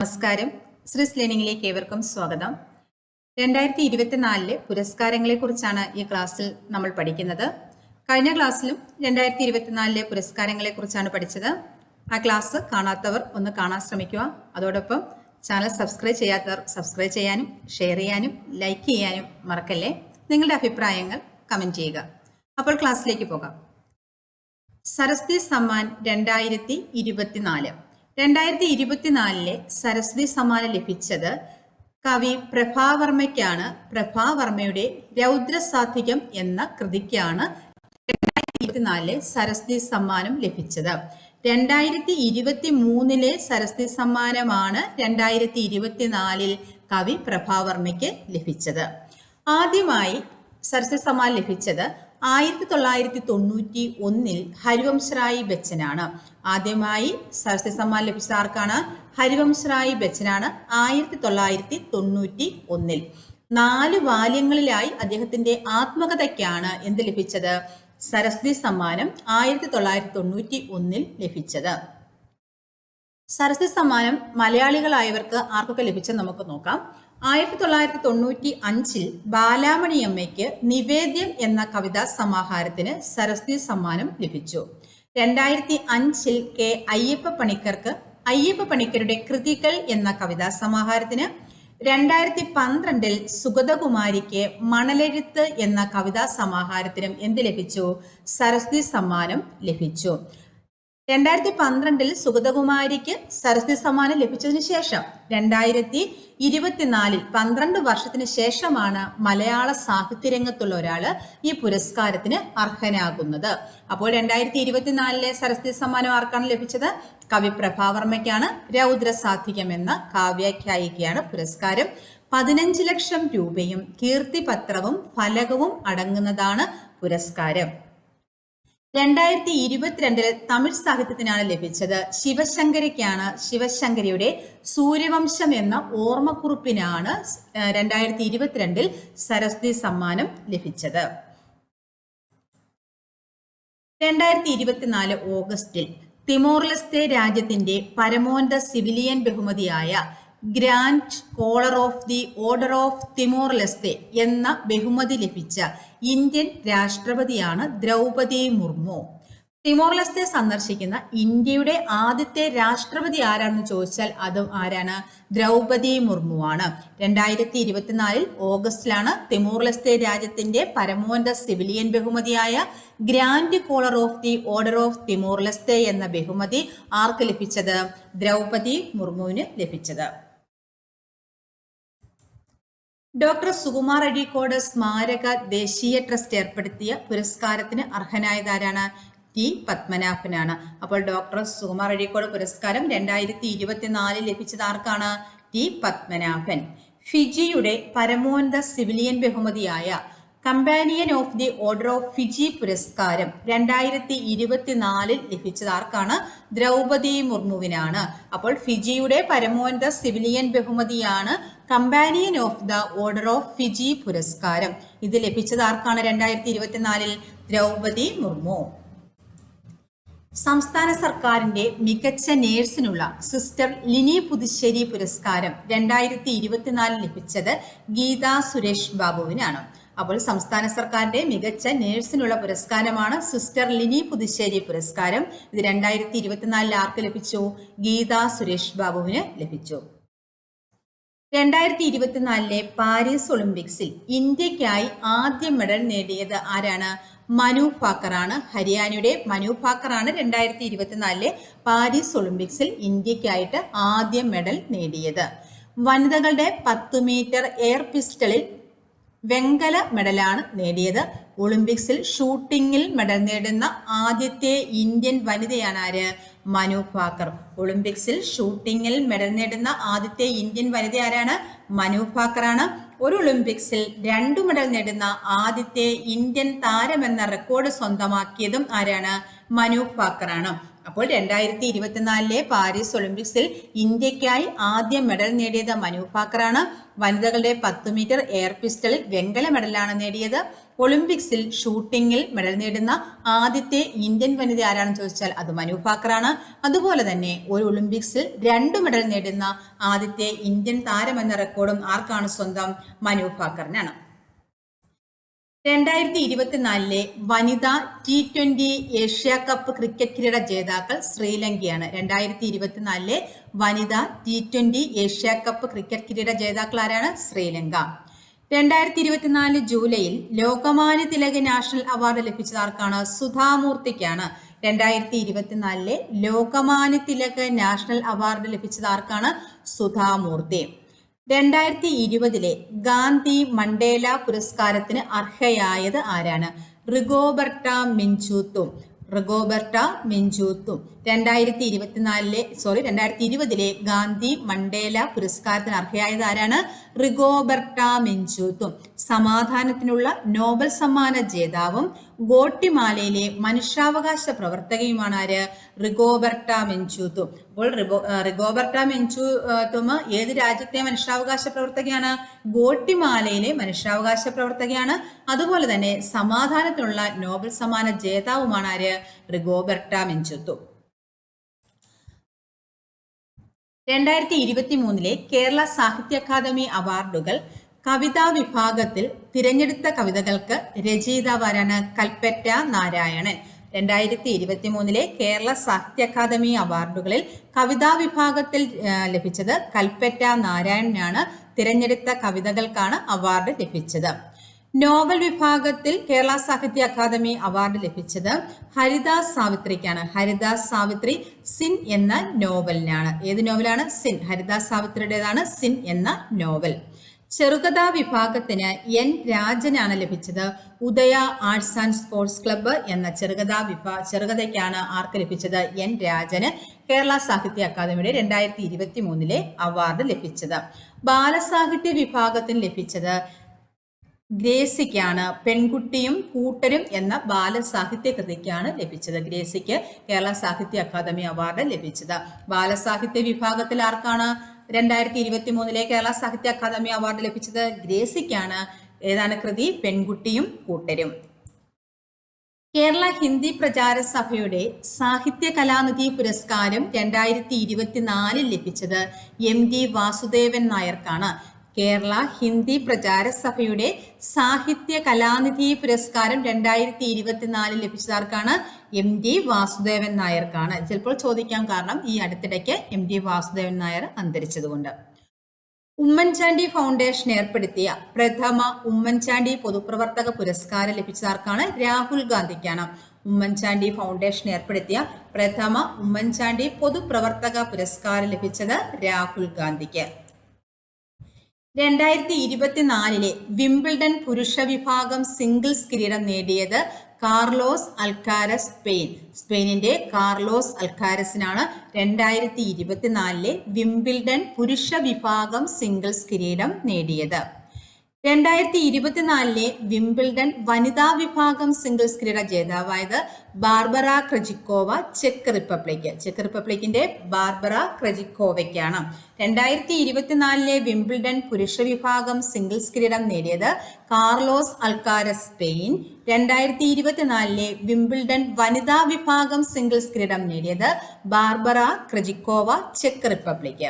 നമസ്കാരം. ശ്രീസ് ലേണിംഗിലേക്ക് ഏവർക്കും സ്വാഗതം. 2024 പുരസ്കാരങ്ങളെ കുറിച്ചാണ് ഈ ക്ലാസ്സിൽ നമ്മൾ പഠിക്കുന്നത്. കഴിഞ്ഞ ക്ലാസ്സിലും 2024 പുരസ്കാരങ്ങളെ കുറിച്ചാണ് പഠിച്ചത്. ആ ക്ലാസ് കാണാത്തവർ ഒന്ന് കാണാൻ ശ്രമിക്കുക. അതോടൊപ്പം ചാനൽ സബ്സ്ക്രൈബ് ചെയ്യാത്തവർ സബ്സ്ക്രൈബ് ചെയ്യാനും ഷെയർ ചെയ്യാനും ലൈക്ക് ചെയ്യാനും മറക്കല്ലേ. നിങ്ങളുടെ അഭിപ്രായങ്ങൾ കമന്റ് ചെയ്യുക. അപ്പോൾ ക്ലാസ്സിലേക്ക് പോകാം. സരസ്വതി സമ്മാൻ 2024. 2024 സരസ്വതി സമ്മാനം ലഭിച്ചത് കവി പ്രഭാവർമ്മയ്ക്കാണ്. പ്രഭാവർമ്മയുടെ രൗദ്രസാത്വികം എന്ന കൃതിക്കാണ് 2024 സരസ്വതി സമ്മാനം ലഭിച്ചത്. 2023 സരസ്വതി സമ്മാനമാണ് 2024 കവി പ്രഭാവർമ്മയ്ക്ക് ലഭിച്ചത്. ആദ്യമായി സരസ്വതി സമ്മാനം ലഭിച്ചത് 1991 ഹരിവംശറായ് ബച്ചനാണ്. ആദ്യമായി സരസ്വതി സമ്മാനം ലഭിച്ച ആർക്കാണ്? ഹരിവംശറായ് ബച്ചനാണ്. 1991 4 വാല്യങ്ങളിലായി അദ്ദേഹത്തിന്റെ ആത്മകഥയ്ക്കാണ് എന്ത് ലഭിച്ചത്? സരസ്വതി സമ്മാനം 1991 ലഭിച്ചത്. സരസ്വതി സമ്മാനം മലയാളികളായവർക്ക് ആർക്കൊക്കെ ലഭിച്ചെന്ന് നമുക്ക് നോക്കാം. 1995 ബാലാമണിയമ്മയ്ക്ക് നിവേദ്യം എന്ന കവിതാ സമാഹാരത്തിന് സരസ്വതി സമ്മാനം ലഭിച്ചു. 2005 കെ അയ്യപ്പ പണിക്കർക്ക് അയ്യപ്പ പണിക്കരുടെ കൃതികൾ എന്ന കവിതാ സമാഹാരത്തിന്, 2012 സുഗതകുമാരിക്ക് മണലെഴുത്ത് എന്ന കവിതാ സമാഹാരത്തിനും എന്ത് ലഭിച്ചു? സരസ്വതി സമ്മാനം ലഭിച്ചു. 2012 സുഗതകുമാരിക്ക് സരസ്വതി സമ്മാനം ലഭിച്ചതിന് ശേഷം 2024 12 വർഷത്തിന് ശേഷമാണ് മലയാള സാഹിത്യരംഗത്തുള്ള ഒരാള് ഈ പുരസ്കാരത്തിന് അർഹനാകുന്നത്. അപ്പോൾ 2024 സരസ്വതി സമ്മാനം ആർക്കാണ് ലഭിച്ചത്? കവി പ്രഭാവർമ്മയ്ക്കാണ്. രൗദ്രസാത്വികം എന്ന കാവ്യാഖ്യായികയാണ് പുരസ്കാരം. 15 ലക്ഷം രൂപയും കീർത്തിപത്രവും ഫലകവും അടങ്ങുന്നതാണ് പുരസ്കാരം. 2022 തമിഴ് സാഹിത്യത്തിനാണ് ലഭിച്ചത്. ശിവശങ്കരയ്ക്കാണ്. ശിവശങ്കരയുടെ സൂര്യവംശം എന്ന ഓർമ്മക്കുറിപ്പിനാണ് 2022 സരസ്വതി സമ്മാനം ലഭിച്ചത്. 2024 ഓഗസ്റ്റിൽ തിമോർ ലെസ്തെ രാജ്യത്തിന്റെ പരമോന്നത സിവിലിയൻ ബഹുമതിയായ grand collar of the order of Timor Leste എന്ന ബഹുമതി ലഭിച്ച ഇന്ത്യൻ രാഷ്ട്രപതിയാണ് ദ്രൗപദി മുർമു. തിമോർ ലെസ്തെ സന്ദർശിക്കുന്ന ഇന്ത്യയുടെ ആദ്യത്തെ രാഷ്ട്രപതി ആരാണെന്ന് ചോദിച്ചാൽ അതും ആരാണ്? ദ്രൗപദി മുർമു ആണ്. 2024 ഓഗസ്റ്റിലാണ് തിമോർ ലെസ്തെ രാജ്യത്തിന്റെ പരമോന്നത സിവിലിയൻ ബഹുമതിയായ grand collar of the order of Timor Leste എന്ന ബഹുമതി ആർക്ക് ലഭിച്ചത്? ദ്രൗപദി മുർമുവിന് ലഭിച്ചത്. ഡോക്ടർ സുകുമാർ അഴീക്കോട് സ്മാരക ദേശീയ ട്രസ്റ്റ് ഏർപ്പെടുത്തിയ പുരസ്കാരത്തിന് അർഹനായതാരാണ്? ടി പത്മനാഭനാണ്. അപ്പോൾ ഡോക്ടർ സുകുമാർ അഴീക്കോട് പുരസ്കാരം 2024 ലഭിച്ചത് ആർക്കാണ്? ടി പത്മനാഭൻ. ഫിജിയുടെ പരമോന്നത സിവിലിയൻ ബഹുമതിയായ companion of the order of Fiji പുരസ്കാരം 2024 ലഭിച്ചത് ആർക്കാണ്? ദ്രൗപദി മുർമുവിനാണ്. അപ്പോൾ ഫിജിയുടെ പരമോന്നത സിവിലിയൻ ബഹുമതിയാണ് companion of the order of Fiji പുരസ്കാരം. ഇത് ലഭിച്ചത് ആർക്കാണ്? 2024 ദ്രൗപദി മുർമു. സംസ്ഥാന സർക്കാരിന്റെ മികച്ച നേഴ്സിനുള്ള സിസ്റ്റർ ലിനി പുതുശ്ശേരി പുരസ്കാരം 2024 ലഭിച്ചത് ഗീതാ സുരേഷ് ബാബുവിനാണ്. അപ്പോൾ സംസ്ഥാന സർക്കാരിന്റെ മികച്ച നേഴ്സിനുള്ള പുരസ്കാരമാണ് സിസ്റ്റർ ലിനി പുതുശ്ശേരി പുരസ്കാരം. ഇത് 2024 ആർക്ക് ലഭിച്ചു? ഗീതാ സുരേഷ് ബാബുവിന് ലഭിച്ചു. 2024 പാരീസ് ഒളിമ്പിക്സിൽ ഇന്ത്യക്കായി ആദ്യ മെഡൽ നേടിയത് ആരാണ്? മനു ഭാക്കറാണ്. ഹരിയാനയുടെ മനു ഭാക്കറാണ് 2024 പാരീസ് ഒളിമ്പിക്സിൽ ഇന്ത്യക്കായിട്ട് ആദ്യ മെഡൽ നേടിയത്. വനിതകളുടെ 10 മീറ്റർ എയർ പിസ്റ്റളിൽ വെങ്കല മെഡലാണ് നേടിയത്. ഒളിമ്പിക്സിൽ ഷൂട്ടിങ്ങിൽ മെഡൽ നേടുന്ന ആദ്യത്തെ ഇന്ത്യൻ വനിതയാണ് ആര്? മനു ഭാക്കർ. ഒളിമ്പിക്സിൽ ഷൂട്ടിങ്ങിൽ മെഡൽ നേടുന്ന ആദ്യത്തെ ഇന്ത്യൻ വനിത ആരാണ്? മനു ഭാക്കറാണ്. ഒരു ഒളിമ്പിക്സിൽ 2 മെഡൽ നേടുന്ന ആദ്യത്തെ ഇന്ത്യൻ താരമെന്ന റെക്കോർഡ് സ്വന്തമാക്കിയതും ആരാണ്? മനു ഭാക്കറാണ്. അപ്പോൾ 2024 പാരീസ് ഒളിമ്പിക്സിൽ ഇന്ത്യക്കായി ആദ്യ മെഡൽ നേടിയത് മനു ഭാക്കറാണ്. വനിതകളുടെ 10 മീറ്റർ എയർ പിസ്റ്റളിൽ വെങ്കല മെഡലാണ് നേടിയത്. ഒളിമ്പിക്സിൽ ഷൂട്ടിങ്ങിൽ മെഡൽ നേടുന്ന ആദ്യത്തെ ഇന്ത്യൻ വനിത ആരാണെന്ന് ചോദിച്ചാൽ അത് മനു ഭാക്കറാണ്. അതുപോലെ തന്നെ ഒരു ഒളിമ്പിക്സിൽ 2 മെഡൽ നേടുന്ന ആദ്യത്തെ ഇന്ത്യൻ താരം എന്ന റെക്കോർഡും ആർക്കാണ് സ്വന്തം? മനു ഭാക്കറിനാണ്. 2024 വനിതാ T20 ഏഷ്യ കപ്പ് ക്രിക്കറ്റ് കിരീട ജേതാക്കൾ ശ്രീലങ്കയാണ്. 2024 വനിതാ T20 ഏഷ്യ കപ്പ് ക്രിക്കറ്റ് കിരീട ജേതാക്കൾ ആരാണ്? ശ്രീലങ്ക. 2024 ജൂലൈയിൽ ലോകമാന്യ തിലക് നാഷണൽ അവാർഡ് ലഭിച്ചത് ആർക്കാണ്? സുധാമൂർത്തിക്കാണ്. 2024 ലോകമാന്യ തിലക് നാഷണൽ അവാർഡ് ലഭിച്ചത് ആർക്കാണ്? സുധാമൂർത്തി. 2020 ഗാന്ധി മണ്ടേല പുരസ്കാരത്തിന് അർഹയായത് ആരാണ്? റിഗോബർട്ട മെഞ്ചൂത്തും. 2020 ഗാന്ധി മണ്ടേല പുരസ്കാരത്തിന് അർഹയായത് ആരാണ്? റിഗോബർട്ട മെഞ്ചൂത്തും. സമാധാനത്തിനുള്ള നോബൽ സമ്മാന ജേതാവും ഗോട്ടിമാലയിലെ മനുഷ്യാവകാശ പ്രവർത്തകയുമാണ് ആര്? റിഗോബർട്ട മെഞ്ചൂത്തും. അപ്പോൾ റിഗോബർട്ട മെഞ്ചൂത്തും ഏത് രാജ്യത്തെ മനുഷ്യാവകാശ പ്രവർത്തകയാണ്? ഗോട്ടിമാലയിലെ മനുഷ്യാവകാശ പ്രവർത്തകയാണ്. അതുപോലെ തന്നെ സമാധാനത്തിനുള്ള നോബൽ സമ്മാന ജേതാവുമാണ് ആര്? റിഗോബർട്ട മെഞ്ചൂത്തും. 2023 കേരള സാഹിത്യ അക്കാദമി അവാർഡുകൾ കവിതാ വിഭാഗത്തിൽ തിരഞ്ഞെടുത്ത കവിതകൾക്ക് രചയിതാവാരാണ്? കൽപ്പറ്റ നാരായണൻ. 2023 കേരള സാഹിത്യ അക്കാദമി അവാർഡുകളിൽ കവിതാ വിഭാഗത്തിൽ ലഭിച്ചത് കൽപ്പറ്റ നാരായണനാണ്. തിരഞ്ഞെടുത്ത കവിതകൾക്കാണ് അവാർഡ് ലഭിച്ചത്. നോവൽ വിഭാഗത്തിൽ കേരള സാഹിത്യ അക്കാദമി അവാർഡ് ലഭിച്ചത് ഹരിദാസ് സാവിത്രിക്കാണ്. ഹരിദാസ് സാവിത്രി സിൻ എന്ന നോവലിനാണ്. ഏത് നോവലാണ്? സിൻ. ഹരിദാസ് സാവിത്രിയുടേതാണ് സിൻ എന്ന നോവൽ. ചെറുകഥാ വിഭാഗത്തിന് എൻ രാജനാണ് ലഭിച്ചത്. ഉദയ ആർട്സ് ആൻഡ് സ്പോർട്സ് ക്ലബ്ബ് എന്ന ചെറുകഥയ്ക്കാണ് ആർക്ക് ലഭിച്ചത്? എൻ രാജന് കേരള സാഹിത്യ അക്കാദമിയുടെ 2023 അവാർഡ് ലഭിച്ചത്. ബാലസാഹിത്യ വിഭാഗത്തിന് ലഭിച്ചത് ഗ്രേസിക്കാണ്. പെൺകുട്ടിയും കൂട്ടരും എന്ന ബാലസാഹിത്യ കൃതിക്കാണ് ലഭിച്ചത്. ഗ്രേസിക്ക് കേരള സാഹിത്യ അക്കാദമി അവാർഡ് ലഭിച്ചത്. ബാലസാഹിത്യ വിഭാഗത്തിൽ ആർക്കാണ് 2023 കേരള സാഹിത്യ അക്കാദമി അവാർഡ് ലഭിച്ചത്? ഗ്രേസിക്കാണ്. ഏതാണ് കൃതി? പെൺകുട്ടിയും കൂട്ടരും. കേരള ഹിന്ദി പ്രചാര സഭയുടെ സാഹിത്യ കലാനിധി പുരസ്കാരം 2024 ലഭിച്ചത് MD വാസുദേവൻ നായർക്കാണ്. കേരള ഹിന്ദി പ്രചാര സഭയുടെ സാഹിത്യ കലാനിധി പുരസ്കാരം 2024 ലഭിച്ചതാർക്കാണ്? MD വാസുദേവൻ നായർക്കാണ്. ചിലപ്പോൾ ചോദിക്കാൻ കാരണം ഈ അടുത്തിടയ്ക്ക് MD വാസുദേവൻ നായർ അന്തരിച്ചതുകൊണ്ട്. ഉമ്മൻചാണ്ടി ഫൗണ്ടേഷൻ ഏർപ്പെടുത്തിയ പ്രഥമ ഉമ്മൻചാണ്ടി പൊതുപ്രവർത്തക പുരസ്കാരം ലഭിച്ചതാർക്കാണ്? രാഹുൽ ഗാന്ധിക്കാണ്. ഉമ്മൻചാണ്ടി ഫൗണ്ടേഷൻ ഏർപ്പെടുത്തിയ പ്രഥമ ഉമ്മൻചാണ്ടി പൊതുപ്രവർത്തക പുരസ്കാരം ലഭിച്ചത് രാഹുൽ ഗാന്ധിക്ക്. 2024 വിംബിൾഡൺ പുരുഷ വിഭാഗം സിംഗിൾസ് കിരീടം നേടിയത് കാർലോസ് അൽക്കാരസ് സ്പെയിനിന്റെ കാർലോസ് അൽക്കാരസിനാണ് 2024 വിംബിൾഡൺ പുരുഷ വിഭാഗം സിംഗിൾസ് കിരീടം നേടിയത്. 2024 വിംബിൾഡൺ വനിതാ വിഭാഗം സിംഗിൾസ് കിരീട ജേതാവായത് Barbara Krejcikova, check റിപ്പബ്ലിക്കിന്റെ Barbara ക്രജിക്കോവയ്ക്കാണ്. 2024 Wimbledon പുരുഷ വിഭാഗം സിംഗിൾസ് കിരീടം നേടിയത് കാർലോസ് അൽക്കാരസ് സ്പെയിൻ. 2024 വിംബിൾഡൺ വനിതാ വിഭാഗം സിംഗിൾസ് കിരീടം നേടിയത് ബാർബറ ക്രജിക്കോവ, ചെക്ക് റിപ്പബ്ലിക്.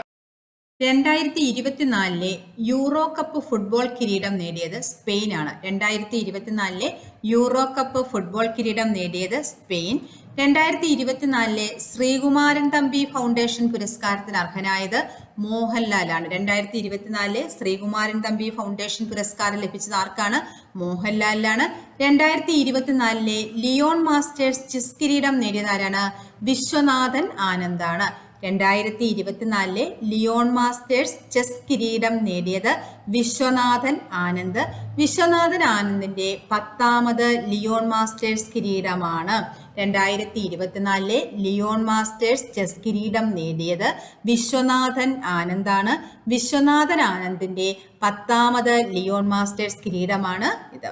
2024 യൂറോ കപ്പ് ഫുട്ബോൾ കിരീടം നേടിയത് സ്പെയിനാണ്. 2024 യൂറോ കപ്പ് ഫുട്ബോൾ കിരീടം നേടിയത് സ്പെയിൻ. 2024 ശ്രീകുമാരൻ തമ്പി ഫൗണ്ടേഷൻ പുരസ്കാരത്തിന് അർഹനായത് മോഹൻലാലാണ്. 2024 ശ്രീകുമാരൻ തമ്പി ഫൗണ്ടേഷൻ പുരസ്കാരം ലഭിച്ചത് ആർക്കാണ്? മോഹൻലാലിനാണ്. 2024 ലിയോൺ മാസ്റ്റേഴ്സ് ചെസ് കിരീടം നേടിയത് ആരാണ്? വിശ്വനാഥൻ ആനന്ദാണ്. 2024 ലിയോൺ മാസ്റ്റേഴ്സ് ചെസ് കിരീടം നേടിയത് വിശ്വനാഥൻ ആനന്ദ്. വിശ്വനാഥൻ ആനന്ദിന്റെ 10ാമത് ലിയോൺ മാസ്റ്റേഴ്സ് കിരീടമാണ്. 2024 ലിയോൺ മാസ്റ്റേഴ്സ് ചെസ് കിരീടം നേടിയത് വിശ്വനാഥൻ ആനന്ദാണ്. വിശ്വനാഥൻ ആനന്ദിന്റെ 10ാമത് ലിയോൺ മാസ്റ്റേഴ്സ് കിരീടമാണ് ഇത്.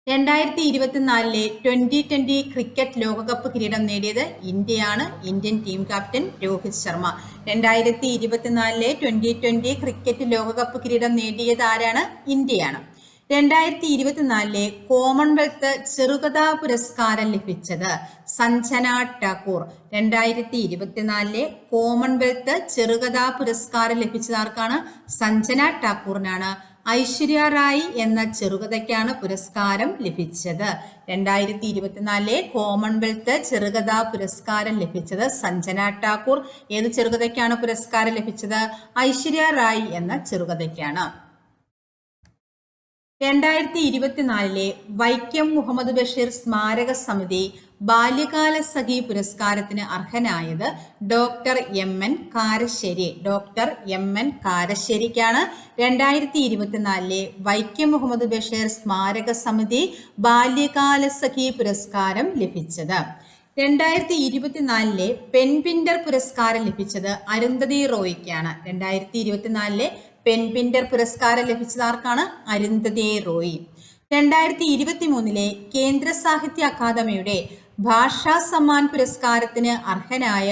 2024 2020 ക്രിക്കറ്റ് ലോകകപ്പ് കിരീടം നേടിയത് ഇന്ത്യയാണ്. Indian team captain Rohit Sharma. 2024 2020 cricket ലോകകപ്പ് കിരീടം നേടിയത് ആരാണ്? ഇന്ത്യയാണ്. 2024 കോമൺവെൽത്ത് ചെറുകഥാ പുരസ്കാരം ലഭിച്ചത് സഞ്ജന ഠാക്കൂർ. 2024 കോമൺവെൽത്ത് ചെറുകഥാ പുരസ്കാരം ലഭിച്ചത് ആർക്കാണ്? സഞ്ജന ഠാക്കൂറിനാണ്. ഐശ്വര്യ റായ് എന്ന ചെറുകഥയ്ക്കാണ് പുരസ്കാരം ലഭിച്ചത്. 2024 കോമൺവെൽത്ത് ചെറുകഥാ പുരസ്കാരം ലഭിച്ചത് സഞ്ജന ഠാക്കൂർ. ഏത് ചെറുകഥയ്ക്കാണ് പുരസ്കാരം ലഭിച്ചത്? ഐശ്വര്യ റായ് എന്ന ചെറുകഥയ്ക്കാണ്. 2024 വൈക്കം മുഹമ്മദ് ബഷീർ സ്മാരക സമിതി ബാല്യകാല സഖി പുരസ്കാരത്തിന് അർഹനായത് ഡോക്ടർ എം.എൻ. കാരശ്ശേരി. ഡോക്ടർ എം.എൻ. കാരശ്ശേരിക്കാണ് 2024 വൈക്കം മുഹമ്മദ് ബഷീർ സ്മാരക സമിതി ബാല്യകാല സഖി പുരസ്കാരം ലഭിച്ചത്. 2024 പെൻപിൻഡർ പുരസ്കാരം ലഭിച്ചത് അരുന്ധതി റോയിക്കാണ്. 2024 പെൻപിൻഡർ പുരസ്കാരം ലഭിച്ചത് ആർക്കാണ്? അരുന്ധതി റോയി. 2023 കേന്ദ്ര സാഹിത്യ അക്കാദമിയുടെ ഭാഷാ സമ്മാൻ പുരസ്കാരത്തിന് അർഹനായ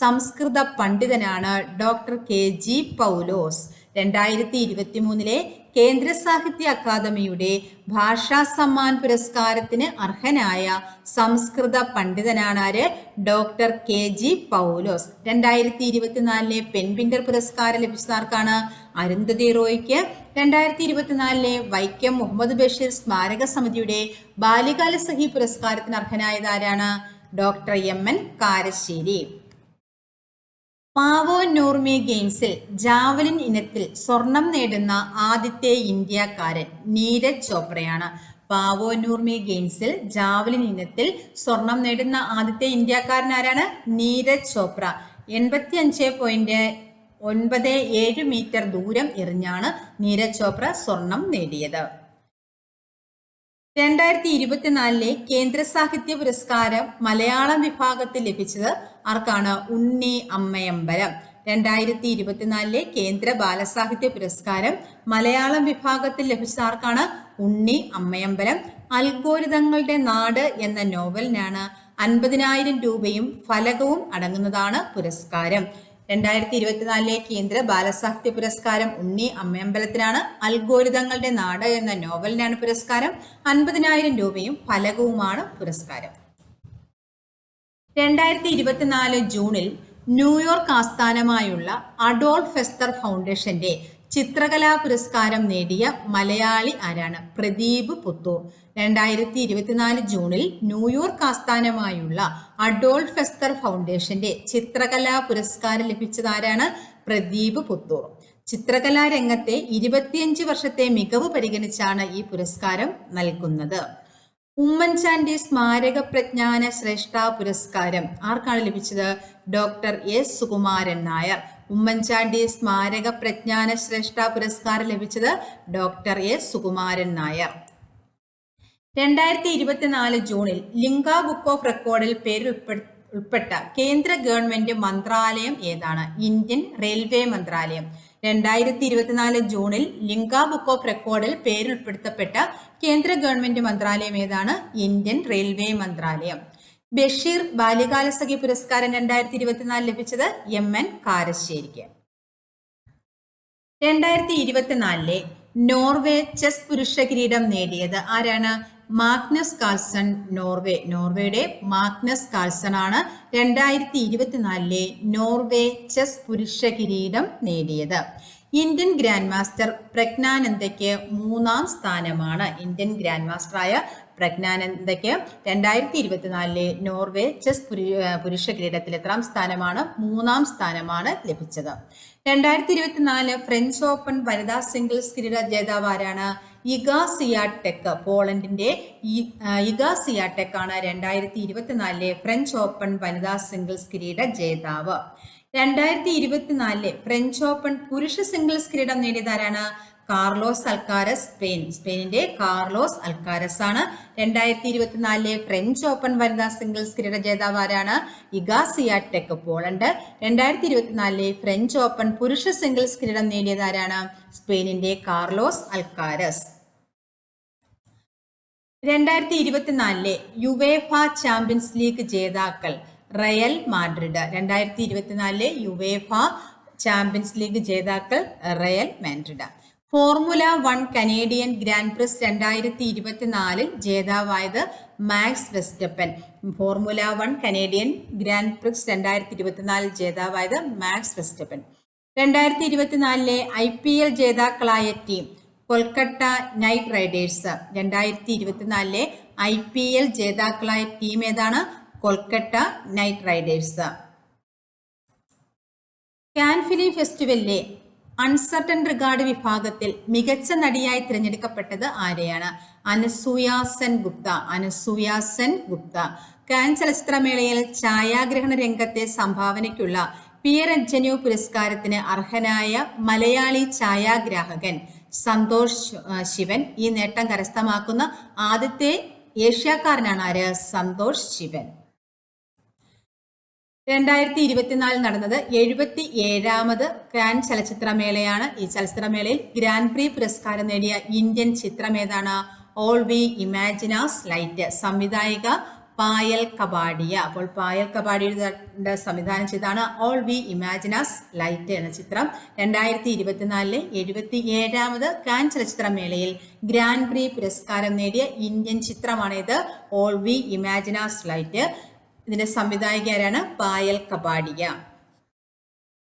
സംസ്കൃത പണ്ഡിതനാണ് ഡോക്ടർ KG പൗലോസ്. 2023 കേന്ദ്ര സാഹിത്യ അക്കാദമിയുടെ ഭാഷാ സമ്മാൻ പുരസ്കാരത്തിന് അർഹനായ സംസ്കൃത പണ്ഡിതനാണ് ആര്? ഡോക്ടർ KG പൗലോസ്. 2024 പെൻപിൻഡർ പുരസ്കാരം ലഭിച്ചത് ആർക്കാണ്? അരുന്ധതി റോയിക്ക്. 2024 വൈക്കം മുഹമ്മദ് ബഷീർ സ്മാരക സമിതിയുടെ ബാല്യകാല സഖി പുരസ്കാരത്തിന് അർഹനായത് ആരാണ്? ഡോക്ടർ എം.എൻ. കാരശ്ശേരി. പാവോ നൂർമി ഗെയിംസിൽ ജാവലിൻ ഇനത്തിൽ സ്വർണം നേടുന്ന ആദ്യത്തെ ഇന്ത്യക്കാരൻ നീരജ് ചോപ്രയാണ്. പാവോ നൂർമി ഗെയിംസിൽ ജാവലിൻ ഇനത്തിൽ സ്വർണം നേടുന്ന ആദ്യത്തെ ഇന്ത്യക്കാരൻ ആരാണ്? നീരജ് ചോപ്ര. 85.97 മീറ്റർ ദൂരം എറിഞ്ഞാണ് നീരജ് ചോപ്ര സ്വർണം നേടിയത്. 2024 കേന്ദ്ര സാഹിത്യ പുരസ്കാരം മലയാളം വിഭാഗത്തിൽ ലഭിച്ചത് ആർക്കാണ്? ഉണ്ണി അമ്മയമ്പലം. 2024 കേന്ദ്ര ബാലസാഹിത്യ പുരസ്കാരം മലയാളം വിഭാഗത്തിൽ ലഭിച്ചത് ആർക്കാണ്? ഉണ്ണി അമ്മയമ്പലം. അൽഗോരിതങ്ങളുടെ നാട് എന്ന നോവലിനാണ് 50,000 രൂപയും ഫലകവും അടങ്ങുന്നതാണ് പുരസ്കാരം. 2024 കേന്ദ്ര ബാലസാഹിത്യ പുരസ്കാരം ഉണ്ണി അമ്മയമ്പലത്തിനാണ്. അൽഗോരിതങ്ങളുടെ നാട് എന്ന നോവലിനാണ് പുരസ്കാരം. 50,000 രൂപയും ഫലകവുമാണ് പുരസ്കാരം. 2024 ജൂണിൽ ന്യൂയോർക്ക് ആസ്ഥാനമായുള്ള അഡോൾഫ് എസ്തർ ഫൗണ്ടേഷന്റെ ചിത്രകലാ പുരസ്കാരം നേടിയ മലയാളി ആരാണ്? പ്രദീപ് പുത്തൂർ. 2024 ജൂണിൽ ന്യൂയോർക്ക് ആസ്ഥാനമായുള്ള അഡോൾഫ് എസ്തർ ഫൗണ്ടേഷന്റെ ചിത്രകലാ പുരസ്കാരം ലഭിച്ചത് ആരാണ്? പ്രദീപ് പുത്തൂർ. ചിത്രകലാ രംഗത്തെ 25 വർഷത്തെ മികവ് പരിഗണിച്ചാണ് ഈ പുരസ്കാരം നൽകുന്നത്. ഉമ്മൻചാണ്ടി സ്മാരക പ്രജ്ഞാന ശ്രേഷ്ഠ പുരസ്കാരം ആർക്കാണ് ലഭിച്ചത്? Doctor S Sukumaran Nair. ഉമ്മൻചാണ്ടി സ്മാരക പ്രജ്ഞാന ശ്രേഷ്ഠ പുരസ്കാരം ലഭിച്ചത് ഡോക്ടർ എസ് സുകുമാരൻ നായർ. 2024 ജൂണിൽ ലിങ്ക ബുക്ക് ഓഫ് റെക്കോർഡിൽ ഉൾപ്പെട്ട കേന്ദ്ര ഗവൺമെന്റ് മന്ത്രാലയം ഏതാണ്? ഇന്ത്യൻ റെയിൽവേ മന്ത്രാലയം. 2024 ജൂണിൽ ലിങ്ക ബുക്ക് ഓഫ് റെക്കോർഡിൽ പേരുൾപ്പെടുത്തപ്പെട്ട കേന്ദ്ര ഗവൺമെന്റ് മന്ത്രാലയം ഏതാണ്? ഇന്ത്യൻ റെയിൽവേ മന്ത്രാലയം. ബഷീർ ബാല്യകാല സഖി പുരസ്കാരം 2024 ലഭിച്ചത് എം.എൻ. കാരശ്ശേരിക്ക്. 2024 നോർവേ ചെസ് പുരുഷ കിരീടം നേടിയത് ആരാണ്? Magnus Carlsen. നോർവേയുടെ മാഗ്നസ് കാൾസൺ ആണ് 2024 നോർവേ ചെസ് പുരുഷ കിരീടം നേടിയത്. ഇന്ത്യൻ ഗ്രാൻഡ് മാസ്റ്റർ പ്രജ്ഞാനന്ദയ്ക്ക് 3ാം സ്ഥാനമാണ്. ഇന്ത്യൻ ഗ്രാൻഡ് മാസ്റ്ററായ പ്രജ്ഞാനന്ദയ്ക്ക് 2024 നോർവേ ചെസ് പുരുഷ കിരീടത്തിൽ എത്രാം സ്ഥാനമാണ്? 3ാം സ്ഥാനമാണ് ലഭിച്ചത്. 2024 ഫ്രഞ്ച് ഓപ്പൺ വനിതാ സിംഗിൾസ് കിരീട ജേതാവ് ആരാണ്? ഇഗ സിയാടെക്. പോളണ്ടിന്റെ ഇഗ സിയാടെക് ആണ് 2024 ഫ്രഞ്ച് ഓപ്പൺ വനിതാ സിംഗിൾസ് കിരീട ജേതാവ്. 2024 ഫ്രഞ്ച് ഓപ്പൺ പുരുഷ സിംഗിൾസ് കിരീടം നേടിയത് ആരാണ്? Carlos Alcaraz. സ്പെയിനിന്റെ കാർലോസ് അൽക്കാരസ് ആണ് 2024 ഫ്രഞ്ച് ഓപ്പൺ വനിതാ സിംഗിൾസ് കിരീട ജേതാവ് ആരാണ്? Iga Swiatek, Poland. 2024 French Open പുരുഷ സിംഗിൾസ് കിരീടം നേടിയത് ആരാണ്? സ്പെയിനിന്റെ Carlos Alcaraz. 2024 UEFA Champions League ജേതാക്കൾ Real Madrid. 2024 UEFA Champions League ജേതാക്കൾ Real Madrid. Formula 1 Canadian Grand Prix 2024 ജേതാവായത് Max Verstappen. Formula 1 Canadian Grand Prix 2024 ജേതാവായത് മാക്സ് വെസ്റ്റപ്പൻ. 2024 IPL ജേതാക്കളായ team Kolkata Knight Riders. 2024 IPL ജേതാക്കളായ ടീം ഏതാണ്? Kolkata Knight Riders. Cannes film ഫെസ്റ്റിവലിലെ Un Certain Regard വിഭാഗത്തിൽ മികച്ച നടിയായി തിരഞ്ഞെടുക്കപ്പെട്ടത് ആരെയാണ്? അനസൂയ സെൻ ഗുപ്ത. അനസൂയ സെൻ ഗുപ്ത. കാൻ ചലച്ചിത്രമേളയിൽ ഛായാഗ്രഹണ രംഗത്തെ സംഭാവനയ്ക്കുള്ള പിയറഞ്ജനു പുരസ്കാരത്തിന് അർഹനായ മലയാളി ഛായാഗ്രാഹകൻ സന്തോഷ് ശിവൻ. ഈ നേട്ടം കരസ്ഥമാക്കുന്ന ആദ്യത്തെ ഏഷ്യക്കാരനാണ് ആര്? സന്തോഷ് ശിവൻ. 2024 നടന്നത് 77ാമത് കാൻ ചലച്ചിത്രമേളയാണ്. ഈ ചലച്ചിത്രമേളയിൽ ഗ്രാൻഡ് പ്രീ പുരസ്കാരം നേടിയ ഇന്ത്യൻ ചിത്രം ഏതാണ്? All We Imagine As Light. സംവിധായിക പായൽ കപാഡിയ. അപ്പോൾ പായൽ കപാഡിയുടെ സംവിധാനം ചെയ്താണ് ഓൾ വി ഇമാജിനാസ് ലൈറ്റ് എന്ന ചിത്രം. 2024 77ാമത് കാൻ ചലച്ചിത്രമേളയിൽ ഗ്രാൻഡ് പ്രീ പുരസ്കാരം നേടിയ ഇന്ത്യൻ ചിത്രമാണിത്, ഓൾ വി ഇമാജിനാസ് ലൈറ്റ്. ഇതിന്റെ സംവിധായിക ആരാണ്? പായൽ കപാഡിയ.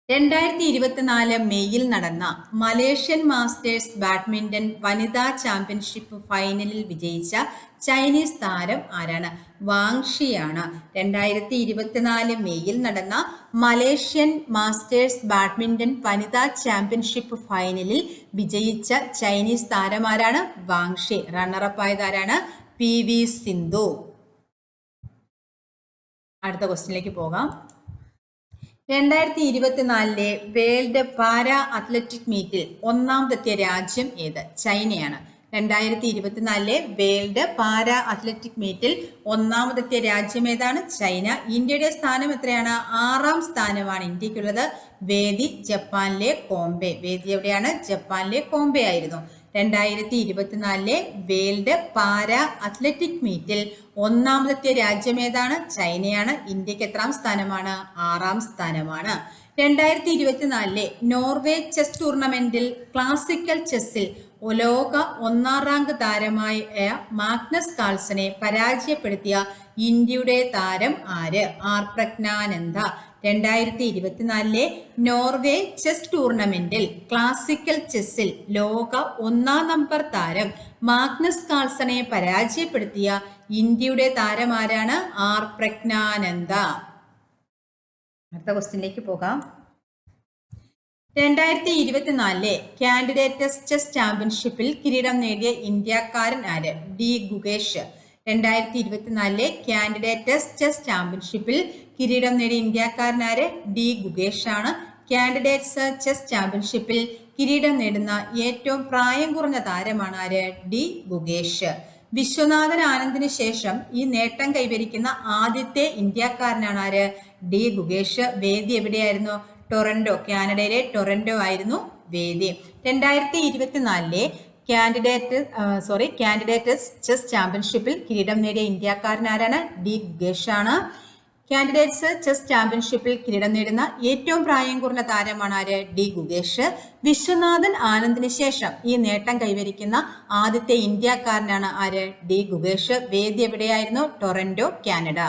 2024 മെയ്യിൽ നടന്ന മലേഷ്യൻ മാസ്റ്റേഴ്സ് ബാഡ്മിന്റൺ വനിതാ ചാമ്പ്യൻഷിപ്പ് ഫൈനലിൽ വിജയിച്ച ചൈനീസ് താരം ആരാണ്? വാങ്ഷിയാണ്. 2024 മെയ്യിൽ നടന്ന മലേഷ്യൻ മാസ്റ്റേഴ്സ് ബാഡ്മിന്റൺ വനിതാ ചാമ്പ്യൻഷിപ്പ് ഫൈനലിൽ വിജയിച്ച ചൈനീസ് താരം ആരാണ്? വാങ്ഷി. റണ്ണറപ്പ് ആയതാരാണ്? PV സിന്ധു. അടുത്ത ക്വസ്റ്റ്യനിലേക്ക് പോകാം. 2024 വേൾഡ് പാരാ അത്ലറ്റിക് മീറ്റിൽ ഒന്നാമതെത്തിയ രാജ്യം ഏത്? ചൈനയാണ്. 2024 വേൾഡ് പാരാ അത്ലറ്റിക് മീറ്റിൽ ഒന്നാമതെത്തിയ രാജ്യം ഏതാണ്? ചൈന. ഇന്ത്യയുടെ സ്ഥാനം എത്രയാണ്? 6ാം സ്ഥാനമാണ് ഇന്ത്യക്കുള്ളത്. വേദി ജപ്പാനിലെ കോംബെ. വേദി എവിടെയാണ്? ജപ്പാനിലെ കോംബെ ആയിരുന്നു. 2024 വേൾഡ് പാരാ അത്ലറ്റിക് മീറ്റിൽ ഒന്നാമതെത്തിയ രാജ്യം ഏതാണ്? ചൈനയാണ്. ഇന്ത്യക്ക് എത്രാം സ്ഥാനമാണ്? 6ാം സ്ഥാനമാണ്. 2024 നോർവേ ചെസ് ടൂർണമെന്റിൽ ക്ലാസിക്കൽ ചെസ്സിൽ ലോക 1ാം റാങ്ക് താരമായ മാഗ്നസ് കാൾസനെ പരാജയപ്പെടുത്തിയ ഇന്ത്യയുടെ താരം ആര്? ആർ പ്രജ്ഞാനന്ദ. 2024 നോർവേ ചെസ് ടൂർണമെന്റിൽ ക്ലാസിക്കൽ ചെസ്സിൽ ലോക 1ാം നമ്പർ താരം മാഗ്നസ് കാൾസനെ പരാജയപ്പെടുത്തിയ ഇന്ത്യയുടെ താരം ആരാണ്? ആർ പ്രജ്ഞാനന്ദ. അടുത്ത ക്വസ്റ്റ്യനിലേക്ക് പോകാം. 2024 കാൻഡിഡേറ്റ്സ് ചെസ് ചാമ്പ്യൻഷിപ്പിൽ കിരീടം നേടിയ ഇന്ത്യക്കാരൻ ആര്? ഡി ഗുകേഷ്. 2024 കാൻഡിഡേറ്റ്സ് ചെസ് ചാമ്പ്യൻഷിപ്പിൽ കിരീടം നേടിയ ഇന്ത്യക്കാരൻ ആര്? ഡി ഗുകേഷ് ആണ്. കാൻഡിഡേറ്റ്സ് ചെസ് ചാമ്പ്യൻഷിപ്പിൽ കിരീടം നേടുന്ന ഏറ്റവും പ്രായം കുറഞ്ഞ താരമാണ് ആര്? ഡി ഗുകേഷ്. വിശ്വനാഥൻ ആനന്ദിന് ശേഷം ഈ നേട്ടം കൈവരിക്കുന്ന ആദ്യത്തെ ഇന്ത്യക്കാരനാണ് ആര്? ഡി ഗുകേഷ്. വേദി എവിടെയായിരുന്നു? ടൊറന്റോ. കാനഡയിലെ ടൊറന്റോ ആയിരുന്നു വേദി. 2024 കാൻഡിഡേറ്റ്സ് ചെസ് ചാമ്പ്യൻഷിപ്പിൽ കിരീടം നേടിയ ഇന്ത്യക്കാരൻ ആരാണ്? ഡി ഗുകേഷ് ആണ്. കാൻഡിഡേറ്റ്സ് ചെസ് ചാമ്പ്യൻഷിപ്പിൽ കിരീടം നേടുന്ന ഏറ്റവും പ്രായം കുറഞ്ഞ താരമാണ് ആര്? ഡി ഗുകേഷ്. വിശ്വനാഥൻ ആനന്ദിന് ശേഷം ഈ നേട്ടം കൈവരിക്കുന്ന ആദ്യത്തെ ഇന്ത്യക്കാരനാണ് ആര്? ഡി ഗുകേഷ്. വേദി എവിടെയായിരുന്നു? Toronto, Canada.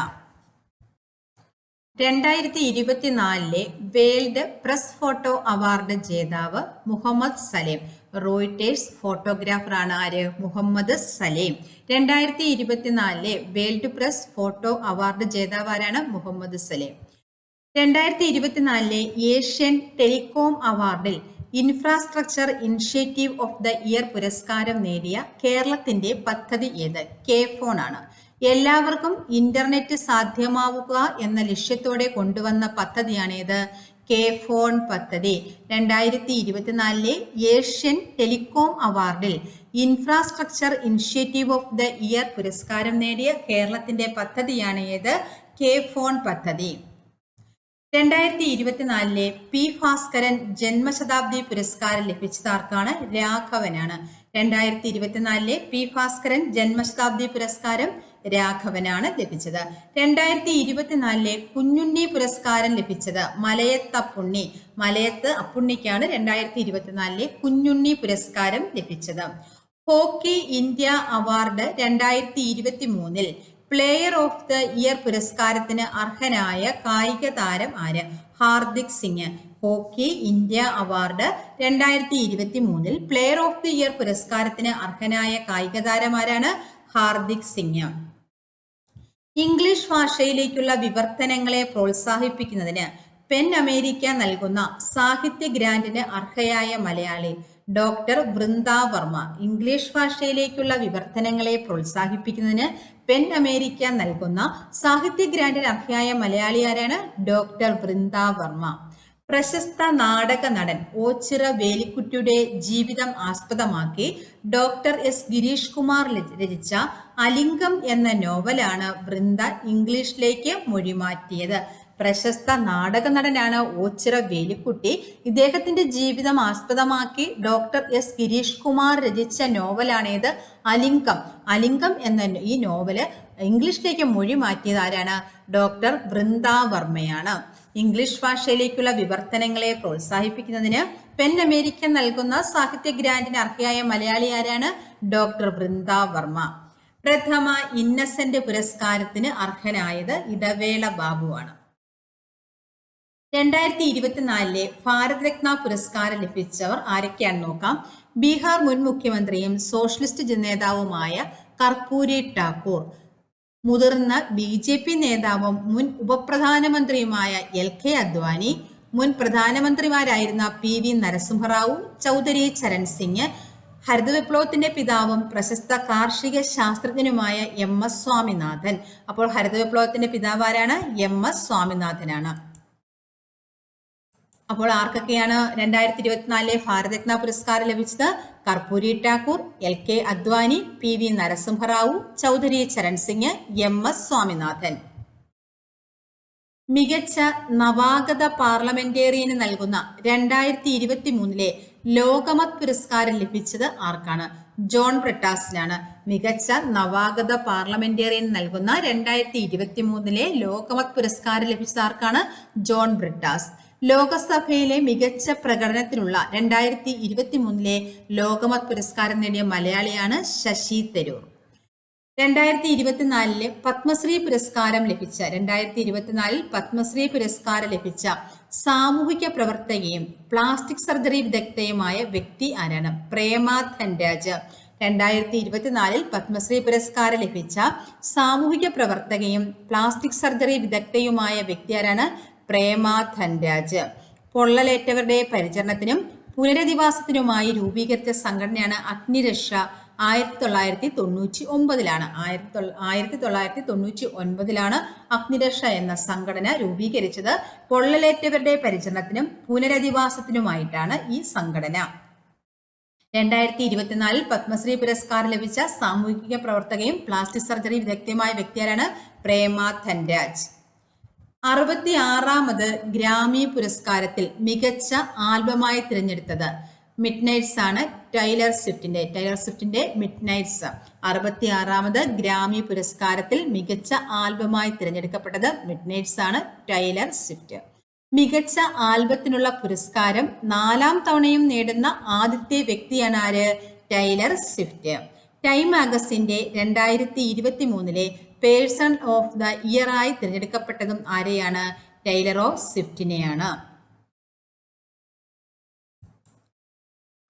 2024 World Press Photo Award ജേതാവ് മുഹമ്മദ് സലേം. റോയിട്ടേഴ്സ് ഫോട്ടോഗ്രാഫറാണ് ആര്? Mohammed Salem. 2024 World Press Photo Award ജേതാവ് ആരാണ്? Mohammed Salem. 2024 ഏഷ്യൻ ടെലികോം അവാർഡിൽ Infrastructure Initiative of the Year പുരസ്കാരം നേടിയ കേരളത്തിന്റെ പദ്ധതി ഏത്? കെ ഫോൺ ആണ്. എല്ലാവർക്കും ഇന്റർനെറ്റ് സാധ്യമാവുക എന്ന ലക്ഷ്യത്തോടെ കൊണ്ടുവന്ന പദ്ധതിയാണേത്? കെ ഫോൺ പദ്ധതി. 2024 ഏഷ്യൻ ടെലികോം അവാർഡിൽ Infrastructure Initiative of the Year പുരസ്കാരം നേടിയ കേരളത്തിന്റെ പദ്ധതിയാണ് ഏത്? കെ ഫോൺ പദ്ധതി. 2024 പി ഭാസ്കരൻ ജന്മശതാബ്ദി പുരസ്കാരം ലഭിച്ചത് ആർക്കാണ്? രാഘവനാണ്. 2024 പി ഭാസ്കരൻ ജന്മശതാബ്ദി പുരസ്കാരം രാഘവനാണ് ലഭിച്ചത്. 2024 കുഞ്ഞുണ്ണി പുരസ്കാരം ലഭിച്ചത് മലയത്ത് അപ്പുണ്ണി. മലയത്ത് അപ്പുണ്ണിക്കാണ് 2024 കുഞ്ഞുണ്ണി പുരസ്കാരം ലഭിച്ചത്. Hockey India award 2023 player of the year പുരസ്കാരത്തിന് അർഹനായ കായിക താരം ആര്? Hardik Singh. Hockey India award 2023 player of the year പുരസ്കാരത്തിന് അർഹനായ കായിക താരം ആരാണ്? ഹാർദിക് സിംഗ്. ഇംഗ്ലീഷ് ഭാഷയിലേക്കുള്ള വിവർത്തനങ്ങളെ പ്രോത്സാഹിപ്പിക്കുന്നതിന് പെൻ അമേരിക്ക നൽകുന്ന സാഹിത്യ ഗ്രാന്റിന് അർഹയായ മലയാളി ഡോക്ടർ വൃന്ദ വർമ്മ. ഇംഗ്ലീഷ് ഭാഷയിലേക്കുള്ള വിവർത്തനങ്ങളെ പ്രോത്സാഹിപ്പിക്കുന്നതിന് പെൻ അമേരിക്ക നൽകുന്ന സാഹിത്യ ഗ്രാന്റിന് അർഹയായ മലയാളി ആരാണ്? ഡോക്ടർ വൃന്ദ വർമ്മ. പ്രശസ്ത നാടക നടൻ ഓച്ചിറ വേലിക്കുട്ടിയുടെ ജീവിതം ആസ്പദമാക്കി ഡോക്ടർ എസ് ഗിരീഷ് കുമാർ രചിച്ച അലിംഗം എന്ന നോവലാണ് വൃന്ദ ഇംഗ്ലീഷിലേക്ക് മൊഴിമാറ്റിയത്. പ്രശസ്ത നാടക നടനാണ് ഓച്ചിറ വേലിക്കുട്ടി. ഇദ്ദേഹത്തിന്റെ ജീവിതം ആസ്പദമാക്കി ഡോക്ടർ എസ് ഗിരീഷ് കുമാർ രചിച്ച നോവലാണേത്? അലിംഗം. അലിംഗം എന്ന ഈ നോവല് ഇംഗ്ലീഷിലേക്ക് മൊഴി മാറ്റിയത് ആരാണ്? ഡോക്ടർ വൃന്ദ വർമ്മയാണ്. ഇംഗ്ലീഷ് ഭാഷയിലേക്കുള്ള വിവർത്തനങ്ങളെ പ്രോത്സാഹിപ്പിക്കുന്നതിന് പെൻ അമേരിക്ക നൽകുന്ന സാഹിത്യ ഗ്രാന്റിന് അർഹയായ മലയാളി ആരാണ്? ഡോക്ടർ വൃന്ദ വർമ്മ. പ്രഥമ ഇന്നസെന്റ് പുരസ്കാരത്തിന് അർഹനായത് ഇടവേള ബാബുവാണ്. 2024 ഭാരത് രത്ന പുരസ്കാരം ലഭിച്ചവർ ആരൊക്കെയാണെന്ന് നോക്കാം. ബീഹാർ മുൻ മുഖ്യമന്ത്രിയും സോഷ്യലിസ്റ്റ് നേതാവുമായ കർപ്പൂരി ഠാക്കൂർ, മുതിർന്ന BJP നേതാവും മുൻ ഉപപ്രധാനമന്ത്രിയുമായ LK അദ്വാനി, മുൻ പ്രധാനമന്ത്രിമാരായിരുന്ന PV നരസിംഹറാവു, ചൗധരി ചരൺ സിംഗ്, ഹരിത വിപ്ലവത്തിന്റെ പിതാവും പ്രശസ്ത കാർഷിക ശാസ്ത്രജ്ഞനുമായ MS സ്വാമിനാഥൻ. അപ്പോൾ ഹരിത വിപ്ലവത്തിന്റെ പിതാവ് ആരാണ്? MS സ്വാമിനാഥനാണ്. അപ്പോൾ ആർക്കൊക്കെയാണ് 2024 ഭാരതരത്ന പുരസ്കാരം ലഭിച്ചത്? Karpoori Thakur, LK Advani, PV Narasimha Rao, Chaudhary Charan Singh, MS Swaminathan. മികച്ച നവാഗത പാർലമെന്റേറിയന് നൽകുന്ന 2023 ലോകമത് പുരസ്കാരം ലഭിച്ചത് ആർക്കാണ്? ജോൺ ബ്രിട്ടാസിനാണ്. മികച്ച നവാഗത പാർലമെന്റേറിയൻ നൽകുന്ന 2023 ലോകമത് പുരസ്കാരം ലഭിച്ചത് ആർക്കാണ്? ജോൺ ബ്രിട്ടാസ്. ലോകസഭയിലെ മികച്ച പ്രകടനത്തിനുള്ള 2023 ലോകമത് പുരസ്കാരം നേടിയ മലയാളിയാണ് ശശി തരൂർ. 2024 പത്മശ്രീ പുരസ്കാരം ലഭിച്ച 2024 പത്മശ്രീ പുരസ്കാരം ലഭിച്ച സാമൂഹിക പ്രവർത്തകയും പ്ലാസ്റ്റിക് സർജറി വിദഗ്ധയുമായ വ്യക്തി ആരാണ്? പ്രേമ ധൻരാജ്. 2024 പത്മശ്രീ പുരസ്കാരം ലഭിച്ച സാമൂഹിക പ്രവർത്തകയും പ്ലാസ്റ്റിക് സർജറി വിദഗ്ധയുമായ വ്യക്തി ആരാണ്? പ്രേമ ധൻരാജ്. പൊള്ളലേറ്റവരുടെ പരിചരണത്തിനും പുനരധിവാസത്തിനുമായി രൂപീകരിച്ച സംഘടനയാണ് അഗ്നിരക്ഷ. 1999 1999 അഗ്നിരക്ഷ എന്ന സംഘടന രൂപീകരിച്ചത്. പൊള്ളലേറ്റവരുടെ പരിചരണത്തിനും പുനരധിവാസത്തിനുമായിട്ടാണ് ഈ സംഘടന. 2024 പത്മശ്രീ പുരസ്കാരം ലഭിച്ച സാമൂഹിക പ്രവർത്തകയും പ്ലാസ്റ്റിക് സർജറി വിദഗ്ധയുമായ വ്യക്തിയാണ് പ്രേമ ധൻരാജ്. 66ാമത് ഗ്രാമി പുരസ്കാരത്തിൽ മികച്ച ആൽബമായി തിരഞ്ഞെടുത്തത് മിഡ്നൈറ്റ്സ് ആണ്. ടൈലർ സ്വിഫ്റ്റിന്റെ മിഡ്നൈറ്റ്സ്. 66ാമത് ഗ്രാമി പുരസ്കാരത്തിൽ മികച്ച ആൽബമായി തിരഞ്ഞെടുക്കപ്പെട്ടത് മിഡ്നൈറ്റ്സ് ആണ്, ടൈലർ സ്വിഫ്റ്റ്. മികച്ച ആൽബത്തിനുള്ള പുരസ്കാരം 4ാം തവണയും നേടുന്ന ആദ്യത്തെ വ്യക്തിയാണ് ആര്? Taylor Swift. ടൈം മാഗസിന്റെ 2023 പേഴ്സൺ ഓഫ് ദ ഇയർ ആയി തിരഞ്ഞെടുക്കപ്പെട്ടതും ആരെയാണ്? ടൈലർ ഓഫ് സ്വിഫ്റ്റിനെയാണ്.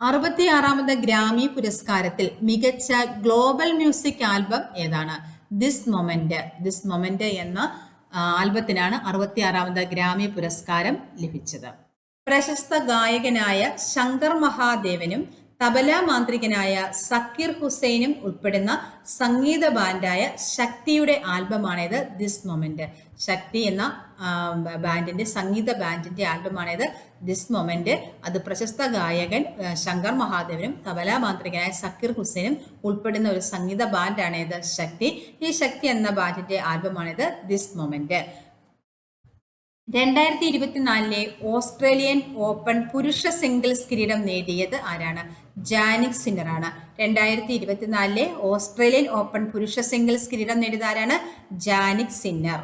66ാമത് ഗ്രാമി പുരസ്കാരത്തിൽ മികച്ച ഗ്ലോബൽ മ്യൂസിക് ആൽബം ഏതാണ്? ദിസ് മൊമെന്റ് എന്ന ആൽബത്തിനാണ് 66ാമത് ഗ്രാമി പുരസ്കാരം ലഭിച്ചത്. പ്രശസ്ത ഗായകനായ ശങ്കർ മഹാദേവനും തബല മാന്ത്രികനായ സക്കീർ ഹുസൈനും ഉൾപ്പെടുന്ന സംഗീത ബാൻഡായ ശക്തിയുടെ ആൽബമാണേത് ദിസ് മൊമെന്റ്. ശക്തി എന്ന ബാൻഡിന്റെ സംഗീത ബാൻഡിന്റെ ആൽബമാണേത് ദിസ് മൊമെന്റ്. അത് പ്രശസ്ത ഗായകൻ ശങ്കർ മഹാദേവനും തബല മാന്ത്രികനായ സക്കീർ ഹുസൈനും ഉൾപ്പെടുന്ന ഒരു സംഗീത ബാൻഡാണേത് ശക്തി. ഈ ശക്തി എന്ന ബാൻഡിന്റെ ആൽബമാണേത് ദിസ് മൊമെന്റ്. 2024 ഓസ്ട്രേലിയൻ ഓപ്പൺ പുരുഷ സിംഗിൾസ് കിരീടം നേടിയത് ആരാണ്? ജാനിക് സിന്നർ ആണ്. 2024 ഓസ്ട്രേലിയൻ ഓപ്പൺ പുരുഷ സിംഗിൾസ് കിരീടം നേടിയത് ആരാണ്? Jannik Sinner.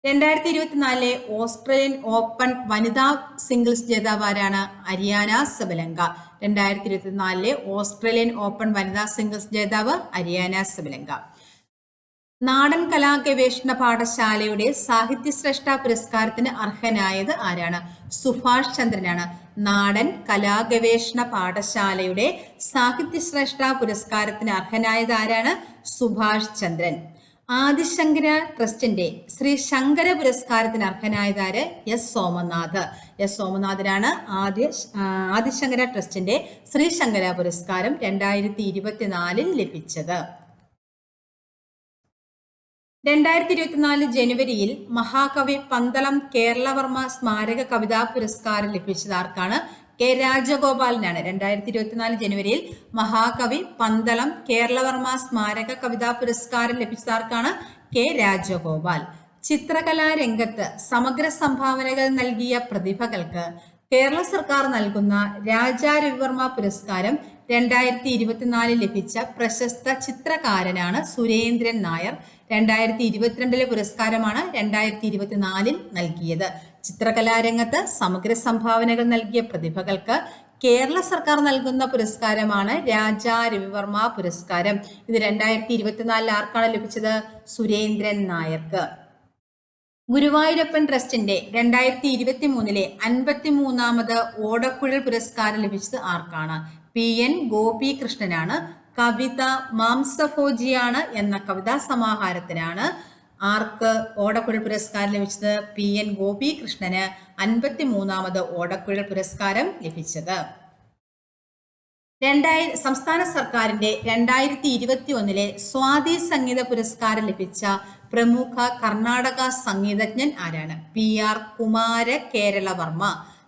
2024 ഓസ്ട്രേലിയൻ ഓപ്പൺ വനിതാ സിംഗിൾസ് ജേതാവ് ആരാണ്? Ariana Sabalenka. 2024 ഓസ്ട്രേലിയൻ ഓപ്പൺ വനിതാ സിംഗിൾസ് ജേതാവ് അരിയാന സബലങ്ക. നാടൻ കലാഗവേഷണ പാഠശാലയുടെ സാഹിത്യശ്രേഷ്ഠ പുരസ്കാരത്തിന് അർഹനായത് ആരാണ്? സുഭാഷ് ചന്ദ്രനാണ്. നാടൻ കലാഗവേഷണ പാഠശാലയുടെ സാഹിത്യശ്രേഷ്ഠ പുരസ്കാരത്തിന് അർഹനായത് ആരാണ്? സുഭാഷ് ചന്ദ്രൻ. ആദിശങ്കര ട്രസ്റ്റിന്റെ ശ്രീ ശങ്കര പുരസ്കാരത്തിന് അർഹനായത് ആര്? എസ് സോമനാഥ്. എസ് സോമനാഥനാണ് ആദിശങ്കര ട്രസ്റ്റിന്റെ ശ്രീ ശങ്കര പുരസ്കാരം 2024 ലഭിച്ചത്. 2024 ജനുവരിയിൽ മഹാകവി പന്തളം കേരളവർമ്മ സ്മാരക കവിതാ പുരസ്കാരം ലഭിച്ചത് ആർക്കാണ്? കെ രാജഗോപാലിനാണ്. 2024 ജനുവരിയിൽ മഹാകവി പന്തളം കേരളവർമ്മ സ്മാരക കവിതാ പുരസ്കാരം ലഭിച്ചത് ആർക്കാണ്? കെ രാജഗോപാൽ. ചിത്രകലാ രംഗത്ത് സമഗ്ര സംഭാവനകൾ നൽകിയ പ്രതിഭകൾക്ക് കേരള സർക്കാർ നൽകുന്ന രാജാ രവിവർമ്മ പുരസ്കാരം 2024 ലഭിച്ച പ്രശസ്ത ചിത്രകാരനാണ് സുരേന്ദ്രൻ നായർ. 2022 പുരസ്കാരമാണ് 2024 നൽകിയത്. ചിത്രകലാരംഗത്ത് സമഗ്ര സംഭാവനകൾ നൽകിയ പ്രതിഭകൾക്ക് കേരള സർക്കാർ നൽകുന്ന പുരസ്കാരമാണ് രാജാ രവിവർമ്മ പുരസ്കാരം. ഇത് 2024 ആർക്കാണ് ലഭിച്ചത്? സുരേന്ദ്രൻ നായർക്ക്. ഗുരുവായൂരപ്പൻ ട്രസ്റ്റിന്റെ 2023 53ാമത് ഓടക്കുഴൽ പുരസ്കാരം ലഭിച്ചത് ആർക്കാണ്? PN ഗോപികൃഷ്ണനാണ്. കവിത മാംസഭോജിയാണ് എന്ന കവിതാ സമാഹാരത്തിനാണ് ആർക്ക് ഓടക്കുഴൽ പുരസ്കാരം ലഭിച്ചത്? PN ഗോപികൃഷ്ണന് 53ാമത് ഓടക്കുഴൽ പുരസ്കാരം ലഭിച്ചത്. സംസ്ഥാന സർക്കാരിന്റെ 2021 സ്വാതി സംഗീത പുരസ്കാരം ലഭിച്ച പ്രമുഖ കർണാടക സംഗീതജ്ഞൻ ആരാണ്? PR കുമാര കേരളവർമ്മ.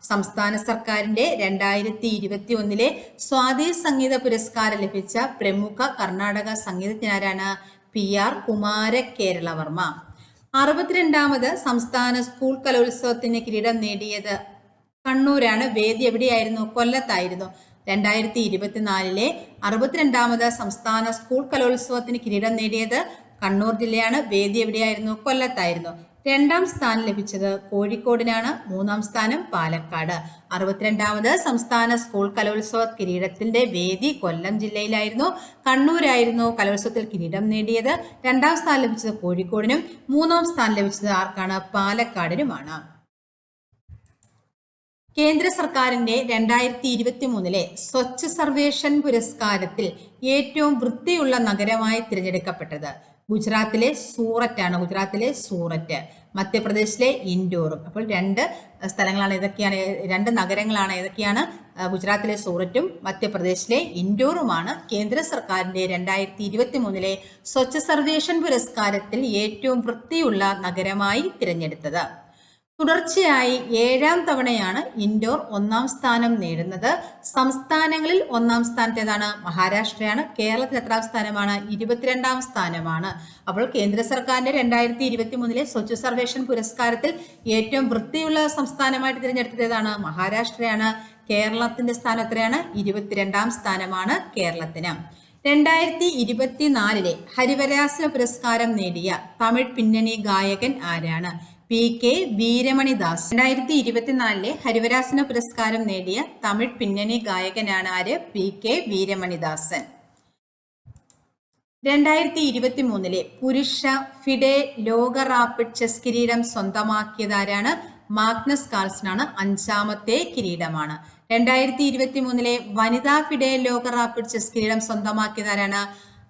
സംസ്ഥാന സർക്കാരിന്റെ 2021 സ്വാതി സംഗീത പുരസ്കാരം ലഭിച്ച പ്രമുഖ കർണാടക സംഗീതജ്ഞനാരാണ്? PR കുമാര കേരളവർമ്മ. 62ാമത് സംസ്ഥാന സ്കൂൾ കലോത്സവത്തിന് കിരീടം നേടിയത് കണ്ണൂരാണ്. വേദി എവിടെയായിരുന്നു? കൊല്ലത്തായിരുന്നു. 2024 62ാമത് സംസ്ഥാന സ്കൂൾ കലോത്സവത്തിന് കിരീടം നേടിയത് കണ്ണൂർ ജില്ലയാണ്. വേദി എവിടെയായിരുന്നു? കൊല്ലത്തായിരുന്നു. 2ാം സ്ഥാനം ലഭിച്ചത് കോഴിക്കോടിനാണ്. 3ാം സ്ഥാനം പാലക്കാട്. 62ാമത് സംസ്ഥാന സ്കൂൾ കലോത്സവ കിരീടത്തിന്റെ വേദി കൊല്ലം ജില്ലയിലായിരുന്നു. കണ്ണൂരായിരുന്നു കലോത്സവത്തിൽ കിരീടം നേടിയത്. 2ാം സ്ഥാനം ലഭിച്ചത് കോഴിക്കോടിനും 3ാം സ്ഥാനം ലഭിച്ചത് ആർക്കാണ്? പാലക്കാടിനുമാണ്. കേന്ദ്ര സർക്കാരിന്റെ 2023 സ്വച്ഛ് സർവേഷൻ പുരസ്കാരത്തിൽ ഏറ്റവും വൃത്തിയുള്ള നഗരമായി തിരഞ്ഞെടുക്കപ്പെട്ടത് ഗുജറാത്തിലെ സൂററ്റാണ്. ഗുജറാത്തിലെ സൂററ്റ്. മധ്യപ്രദേശിലെ ഇൻഡോറും. അപ്പോൾ 2 സ്ഥലങ്ങളാണ് ഏതൊക്കെയാണ്? 2 നഗരങ്ങളാണ് ഏതൊക്കെയാണ്? ഗുജറാത്തിലെ സൂററ്റും മധ്യപ്രദേശിലെ ഇൻഡോറുമാണ് കേന്ദ്ര സർക്കാരിന്റെ 2023 സ്വച്ഛ് സർവേഷൻ പുരസ്കാരത്തിൽ ഏറ്റവും വൃത്തിയുള്ള നഗരമായി തിരഞ്ഞെടുത്തത്. തുടർച്ചയായി 7ാം തവണയാണ് ഇൻഡോർ 1ാം സ്ഥാനം നേടുന്നത്. സംസ്ഥാനങ്ങളിൽ 1ാം സ്ഥാനത്തേതാണ്? മഹാരാഷ്ട്രയാണ്. കേരളത്തിൽ എത്രാം സ്ഥാനമാണ്? 22ാം സ്ഥാനമാണ്. അപ്പോൾ കേന്ദ്ര സർക്കാരിന്റെ 2023 സ്വച്ഛ് സർവേഷൻ പുരസ്കാരത്തിൽ ഏറ്റവും വൃത്തിയുള്ള സംസ്ഥാനമായിട്ട് തിരഞ്ഞെടുത്തത് ഏതാണ്? മഹാരാഷ്ട്രയാണ്. കേരളത്തിന്റെ സ്ഥാനം എത്രയാണ്? 22ാം സ്ഥാനമാണ് കേരളത്തിന്. 2024 ഹരിവരാസന പുരസ്കാരം നേടിയ തമിഴ് പിന്നണി ഗായകൻ ആരാണ്? PK വീരമണിദാസ്. 2024 ഹരിവരാസന പുരസ്കാരം നേടിയ തമിഴ് പിന്നണി ഗായകനാണ് ആര്? PK വീരമണിദാസൻ. 2023 പുരുഷ ഫിഡെ ലോക റാപ്പിഡ് ചെസ് കിരീടം സ്വന്തമാക്കിയത് ആരാണ്? മാഗ്നസ് കാൾസനാണ്. 5ാമത്തെ കിരീടമാണ്. 2023 വനിതാ ഫിഡെ ലോക റാപ്പിഡ് ചെസ് കിരീടം സ്വന്തമാക്കിയത് ആരാണ്?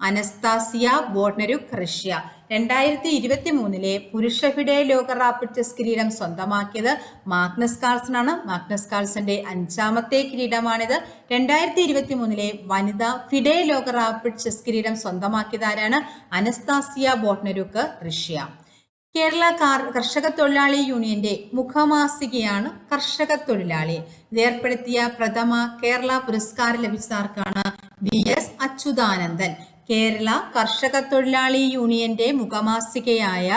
Anastasia ബോട്നരുക്, Russia. 2023 പുരുഷ ഫിഡെ ലോക റാപ്പിഡ് ചെസ് കിരീടം സ്വന്തമാക്കിയത് മാഗ്നസ് കാൾസൺ ആണ്. മാഗ്നസ് കാൾസന്റെ 5ാമത്തെ കിരീടമാണിത്. 2023 വനിതാ ഫിഡെ ലോക റാപ്പിഡ് ചെസ് കിരീടം സ്വന്തമാക്കിയത് ആരാണ്? Anastasia ബോട്നരുക്, Russia. കേരള കർഷക തൊഴിലാളി യൂണിയന്റെ മുഖമാസികയാണ് കർഷക തൊഴിലാളി. ഇത് ഏർപ്പെടുത്തിയ പ്രഥമ കേരള പുരസ്കാരം ലഭിച്ച ആർക്കാണ്? VS അച്യുതാനന്ദൻ. കേരള കർഷക തൊഴിലാളി യൂണിയന്റെ മുഖമാസികയായ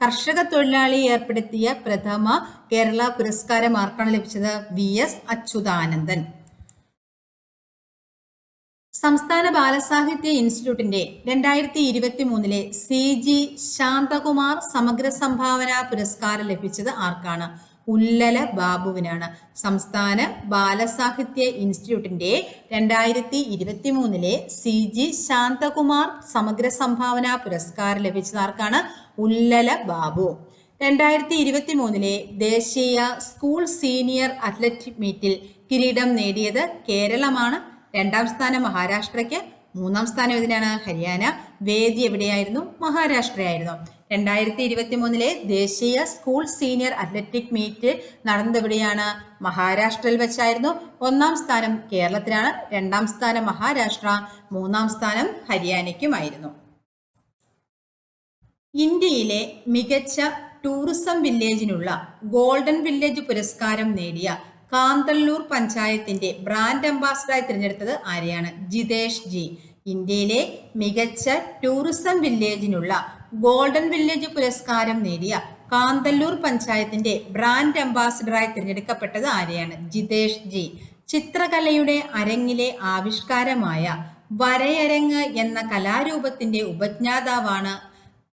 കർഷക തൊഴിലാളി ഏർപ്പെടുത്തിയ പ്രഥമ കേരള പുരസ്കാരം ആർക്കാണ് ലഭിച്ചത്? VS അച്യുതാനന്ദൻ. സംസ്ഥാന ബാലസാഹിത്യ ഇൻസ്റ്റിറ്റ്യൂട്ടിന്റെ 2023 CG ശാന്തകുമാർ സമഗ്ര സംഭാവന പുരസ്കാരം ലഭിച്ചത് ആർക്കാണ്? ഉല്ലല ബാബുവിനാണ്. സംസ്ഥാന ബാലസാഹിത്യ ഇൻസ്റ്റിറ്റ്യൂട്ടിന്റെ 2023 CG ശാന്തകുമാർ സമഗ്ര സംഭാവന പുരസ്കാരം ലഭിച്ചത് ആർക്കാണ്? ഉല്ലല ബാബു. 2023 ദേശീയ സ്കൂൾ സീനിയർ അത്ലറ്റിക് മീറ്റിൽ കിരീടം നേടിയത് കേരളമാണ്. 2ാം സ്ഥാനം മഹാരാഷ്ട്രയ്ക്ക്, 3ാം സ്ഥാനം ഇതിനാണ് ഹരിയാന. വേദി എവിടെയായിരുന്നു? മഹാരാഷ്ട്രയായിരുന്നു. 2023 ദേശീയ സ്കൂൾ സീനിയർ അത്ലറ്റിക് മീറ്റ് നടന്നത് എവിടെയാണ്? മഹാരാഷ്ട്രയിൽ വെച്ചായിരുന്നു. 1ാം സ്ഥാനം കേരളത്തിനാണ്, 2ാം സ്ഥാനം മഹാരാഷ്ട്ര, 3ാം സ്ഥാനം ഹരിയാനയ്ക്കുമായിരുന്നു. ഇന്ത്യയിലെ മികച്ച ടൂറിസം വില്ലേജിനുള്ള ഗോൾഡൻ വില്ലേജ് പുരസ്കാരം നേടിയ കാന്തല്ലൂർ പഞ്ചായത്തിന്റെ ബ്രാൻഡ് അംബാസഡറായി തിരഞ്ഞെടുത്തത് ആരെയാണ്? ജിതേഷ് ജി. ഇന്ത്യയിലെ മികച്ച ടൂറിസം വില്ലേജിനുള്ള ഗോൾഡൻ വില്ലേജ് പുരസ്കാരം നേടിയ കാന്തല്ലൂർ പഞ്ചായത്തിന്റെ ബ്രാൻഡ് അംബാസഡറായി തിരഞ്ഞെടുക്കപ്പെട്ടത് ആരെയാണ്? ജിതേഷ് ജി. ചിത്രകലയുടെ അരങ്ങിലെ ആവിഷ്കാരമായ വരയരങ്ങ് എന്ന കലാരൂപത്തിന്റെ ഉപജ്ഞാതാവാണ്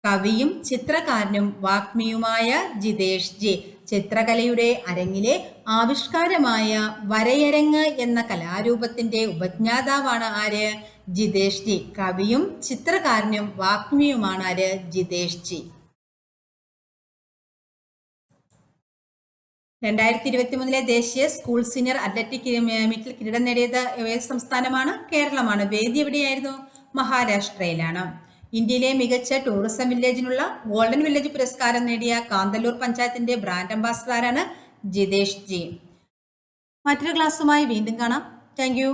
കവിയും ചിത്രകാരനും വാഗ്മിയുമായ ജിതേഷ് ജി. ചിത്രകലയുടെ അരങ്ങിലെ ആവിഷ്കാരമായ വരയരങ്ങ് എന്ന കലാരൂപത്തിന്റെ ഉപജ്ഞാതാവാണ് ആര്? ജിതേഷ് ജി. കവിയും ചിത്രകാരനും വാഗ്മിയുമാണ് ആര്? ജിതേഷ് ജി. 2023 ദേശീയ സ്കൂൾ സീനിയർ അത്ലറ്റിക് മീറ്റിൽ കിരീടം നേടിയത് ഏത് സംസ്ഥാനമാണ്? കേരളമാണ്. വേദി എവിടെയായിരുന്നു? മഹാരാഷ്ട്രയിലാണ്. ഇന്ത്യയിലെ മികച്ച ടൂറിസം വില്ലേജിനുള്ള ഗോൾഡൻ വില്ലേജ് പുരസ്കാരം നേടിയ കാന്തല്ലൂർ പഞ്ചായത്തിന്റെ ബ്രാൻഡ് അംബാസഡറാണ് ജിതേഷ് ജി. മറ്റൊരു ക്ലാസ്സുമായി വീണ്ടും കാണാം. Thank you.